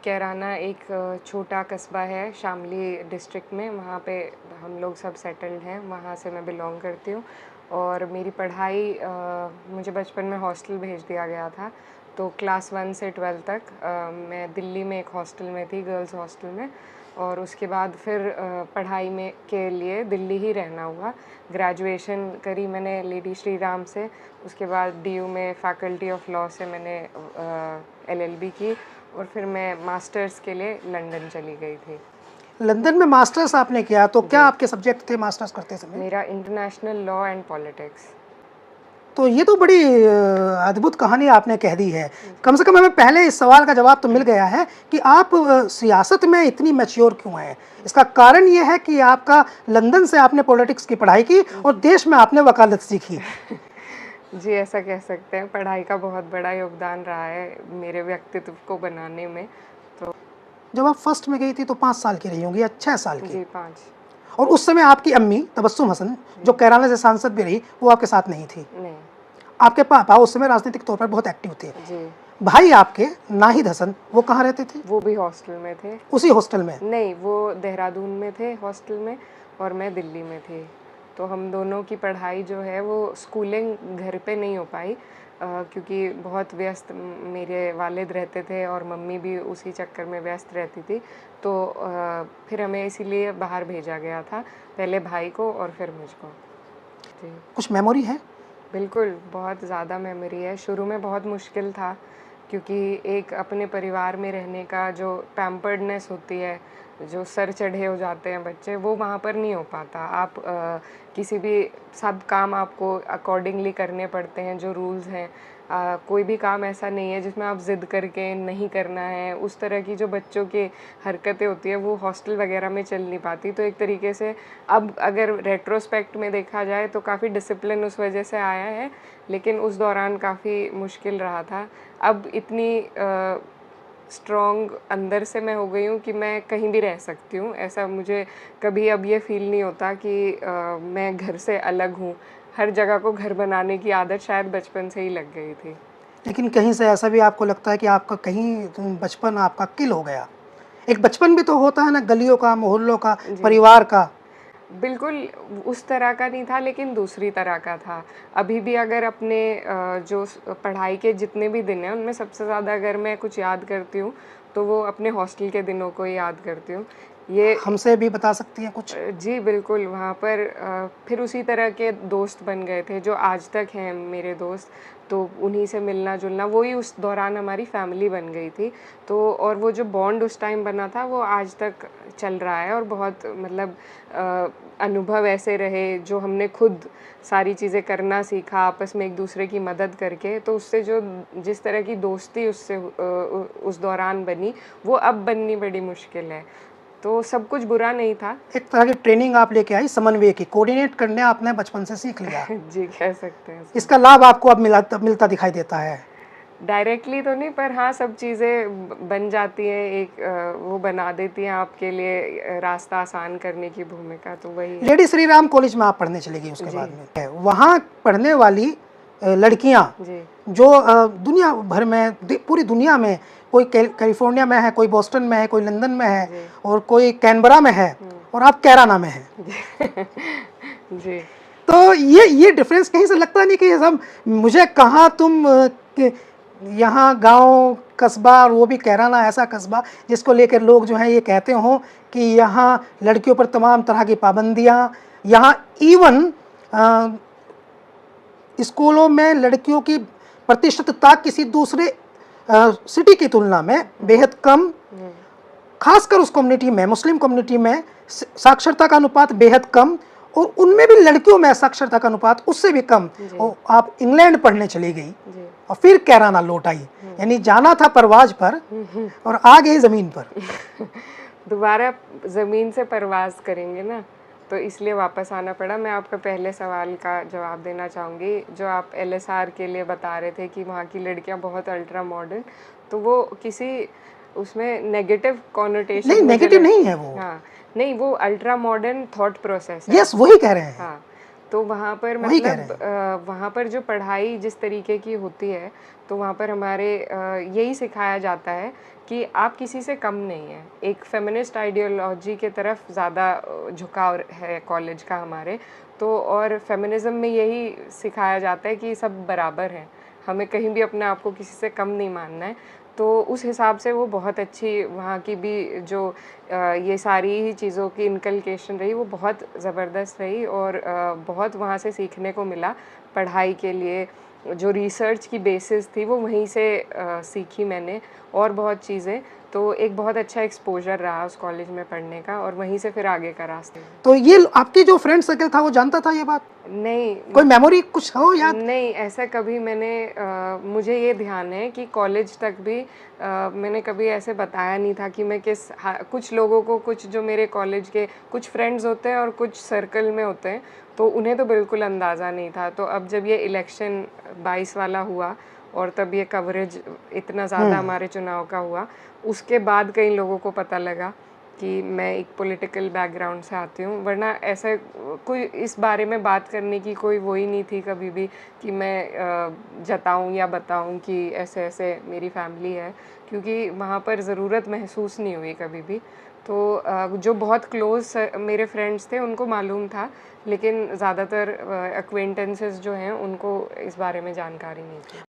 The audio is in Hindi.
कैराना एक छोटा कस्बा है शामली डिस्ट्रिक्ट में, वहाँ पे हम लोग सब सेटल्ड हैं, वहाँ से मैं बिलोंग करती हूँ। और मेरी पढ़ाई मुझे बचपन में हॉस्टल भेज दिया गया था, तो क्लास 1 से 12 तक मैं दिल्ली में एक हॉस्टल में थी, गर्ल्स हॉस्टल में। और उसके बाद फिर पढ़ाई में के लिए दिल्ली ही रहना हुआ। ग्रेजुएशन करी मैंने लेडी श्री राम से, उसके बाद डीयू में फैकल्टी ऑफ लॉ से मैंने एलएलबी की, और फिर मैं मास्टर्स के लिए लंदन चली गई थी। लंदन में मास्टर्स आपने किया, तो क्या आपके सब्जेक्ट थे मास्टर्स करते समय? मेरा इंटरनेशनल लॉ एंड पॉलिटिक्स। तो ये तो बड़ी अद्भुत कहानी आपने कह दी है। कम से कम हमें पहले इस सवाल का जवाब तो मिल गया है कि आप सियासत में इतनी मैच्योर क्यों हैं। इसका कारण ये है कि आपका लंदन से आपने पॉलिटिक्स की पढ़ाई की और देश में आपने वकालत सीखी। जी, ऐसा कह सकते हैं। पढ़ाई का बहुत बड़ा योगदान रहा है मेरे व्यक्तित्व को बनाने में। तो जब आप फर्स्ट में गई थी तो 5 साल की रही होंगी या 6 साल की? जी, 5। और उस समय आपकी अम्मी तबस्सुम हसन, जो कैराना से सांसद भी रही, वो आपके साथ नहीं थी। नहीं। आपके पापा उस समय राजनीतिक तौर पर बहुत एक्टिव थे। जी। भाई आपके नाहिद हसन, वो कहाँ रहते थे? वो भी हॉस्टल में थे। उसी हॉस्टल में? नहीं, वो देहरादून में थे हॉस्टल में, और मैं दिल्ली में थी। तो हम दोनों की पढ़ाई जो है वो स्कूलिंग घर पे नहीं हो पाई, क्योंकि बहुत व्यस्त मेरे वालिद रहते थे और मम्मी भी उसी चक्कर में व्यस्त रहती थी। तो फिर हमें इसीलिए बाहर भेजा गया था, पहले भाई को और फिर मुझको। जी। कुछ मेमोरी है? बिल्कुल, बहुत ज़्यादा मेमोरी है। शुरू में बहुत मुश्किल था, क्योंकि एक अपने परिवार में रहने का जो पैम्पर्डनेस होती है, जो सर चढ़े हो जाते हैं बच्चे, वो वहाँ पर नहीं हो पाता। आप किसी भी सब काम आपको अकॉर्डिंगली करने पड़ते हैं, जो रूल्स हैं। कोई भी काम ऐसा नहीं है जिसमें आप ज़िद करके नहीं करना है। उस तरह की जो बच्चों की हरकतें होती हैं, वो हॉस्टल वगैरह में चल नहीं पाती। तो एक तरीके से अब अगर रेट्रोस्पेक्ट में देखा जाए तो काफ़ी डिसिप्लिन उस वजह से आया है, लेकिन उस दौरान काफ़ी मुश्किल रहा था। अब इतनी स्ट्रॉन्ग अंदर से मैं हो गई हूँ कि मैं कहीं भी रह सकती हूँ। ऐसा मुझे कभी अब ये फील नहीं होता कि मैं घर से अलग हूँ। हर जगह को घर बनाने की आदत शायद बचपन से ही लग गई थी। लेकिन कहीं से ऐसा भी आपको लगता है कि आपका कहीं बचपन आपका किल हो गया? एक बचपन भी तो होता है ना, गलियों का, मोहल्लों का, परिवार का। बिल्कुल उस तरह का नहीं था, लेकिन दूसरी तरह का था। अभी भी अगर अपने जो पढ़ाई के जितने भी दिन हैं, उनमें सबसे ज़्यादा अगर मैं कुछ याद करती हूँ तो वो अपने हॉस्टल के दिनों को ही याद करती हूँ। ये हमसे भी बता सकती हैं कुछ? जी बिल्कुल, वहाँ पर फिर उसी तरह के दोस्त बन गए थे जो आज तक हैं मेरे दोस्त। तो उन्हीं से मिलना जुलना, वही उस दौरान हमारी फैमिली बन गई थी। तो और वो जो बॉन्ड उस टाइम बना था वो आज तक चल रहा है, और बहुत मतलब अनुभव ऐसे रहे जो हमने खुद सारी चीज़ें करना सीखा आपस में एक दूसरे की मदद करके। तो उससे जो जिस तरह की दोस्ती उससे उस दौरान बनी, वो अब बननी बड़ी मुश्किल है। तो सब कुछ बुरा नहीं था। एक तरह की ट्रेनिंग आप लेके आई समन्वय की, कोऑर्डिनेट करने आपने बचपन से सीख लिया। जी, कह सकते हैं। इसका लाभ आपको अब मिलता दिखाई देता है? डायरेक्टली तो नहीं, पर हाँ सब चीज़ें बन जाती हैं, एक वो बना देती हैं आपके लिए रास्ता आसान करने की भूमिका। तो वही लेडी श्री राम कॉलेज में आप पढ़ने चली गई उसके बाद में। वहाँ पढ़ने वाली लड़कियाँ जो दुनिया भर में, पूरी दुनिया में, कोई कैलिफोर्निया में है, कोई बोस्टन में है, कोई लंदन में है, और कोई कैनबरा में है, और आप कैराना में हैं। जी। तो ये डिफरेंस कहीं से लगता नहीं कि सब मुझे कहाँ तुम यहाँ गांव कस्बा, और वो भी कैराना ऐसा कस्बा जिसको लेकर लोग जो हैं ये कहते हों कि यहाँ लड़कियों पर तमाम तरह की पाबंदियाँ, यहाँ इवन स्कूलों में लड़कियों की प्रतिशतता किसी दूसरे सिटी की तुलना में बेहद कम, खासकर उस कम्युनिटी में, मुस्लिम कम्युनिटी में साक्षरता का अनुपात बेहद कम, और उनमें भी लड़कियों में साक्षरता का अनुपात उससे भी कम। और आप इंग्लैंड पढ़ने चली गई और फिर कैराना लौट आई, यानी जाना था परवाज पर और आ गई ज़मीन पर। दोबारा ज़मीन से परवाज करेंगे ना, तो इसलिए वापस आना पड़ा। मैं आपका पहले सवाल का जवाब देना चाहूँगी, जो आप एलएसआर के लिए बता रहे थे कि वहाँ की लड़कियाँ बहुत अल्ट्रा मॉडर्न, तो वो किसी उसमें नेगेटिव कॉनोटेशन नहीं, नेगेटिव नहीं है वो। हाँ नहीं, वो अल्ट्रा मॉडर्न थॉट प्रोसेस है। यस, वही कह रहे हैं। हाँ, तो वहाँ पर वही कह रहे मतलब वहाँ पर जो पढ़ाई जिस तरीके की होती है, तो वहाँ पर हमारे यही सिखाया जाता है कि आप किसी से कम नहीं हैं। एक फेमिनिस्ट आइडियोलॉजी के तरफ ज़्यादा झुकाव है कॉलेज का हमारे। तो और फेमिनिज़्म में यही सिखाया जाता है कि सब बराबर हैं, हमें कहीं भी अपने आप को किसी से कम नहीं मानना है। तो उस हिसाब से वो बहुत अच्छी वहाँ की भी जो ये सारी ही चीज़ों की इनकलकेशन रही, वो बहुत ज़बरदस्त रही और बहुत वहाँ से सीखने को मिला पढ़ाई के लिए। जो रिसर्च की बेसिस थी वो वहीं से सीखी मैंने और बहुत चीज़ें। तो एक बहुत अच्छा एक्सपोज़र रहा उस कॉलेज में पढ़ने का और वहीं से फिर आगे का रास्ते। तो ये आपकी जो फ्रेंड सर्कल था वो जानता था ये बात? नहीं, कोई मेमोरी कुछ हो याद? नहीं, ऐसा कभी मैंने मुझे ये ध्यान है कि कॉलेज तक भी मैंने कभी ऐसे बताया नहीं था कि मैं कुछ लोगों को, कुछ जो मेरे कॉलेज के कुछ फ्रेंड्स होते हैं और कुछ सर्कल में होते हैं, तो उन्हें तो बिल्कुल अंदाज़ा नहीं था। तो अब जब ये इलेक्शन 22 वाला हुआ और तब ये कवरेज इतना ज़्यादा हमारे चुनाव का हुआ, उसके बाद कई लोगों को पता लगा कि मैं एक पॉलिटिकल बैकग्राउंड से आती हूँ। वरना ऐसा कोई इस बारे में बात करने की कोई वो ही नहीं थी कभी भी कि मैं जताऊँ या बताऊँ कि ऐसे-ऐसे मेरी फैमिली है, क्योंकि वहाँ पर ज़रूरत महसूस नहीं हुई कभी भी। तो जो बहुत क्लोज़ मेरे फ्रेंड्स थे उनको मालूम था, लेकिन ज़्यादातर एक्वेंटेंसेस जो हैं उनको इस बारे में जानकारी नहीं थी।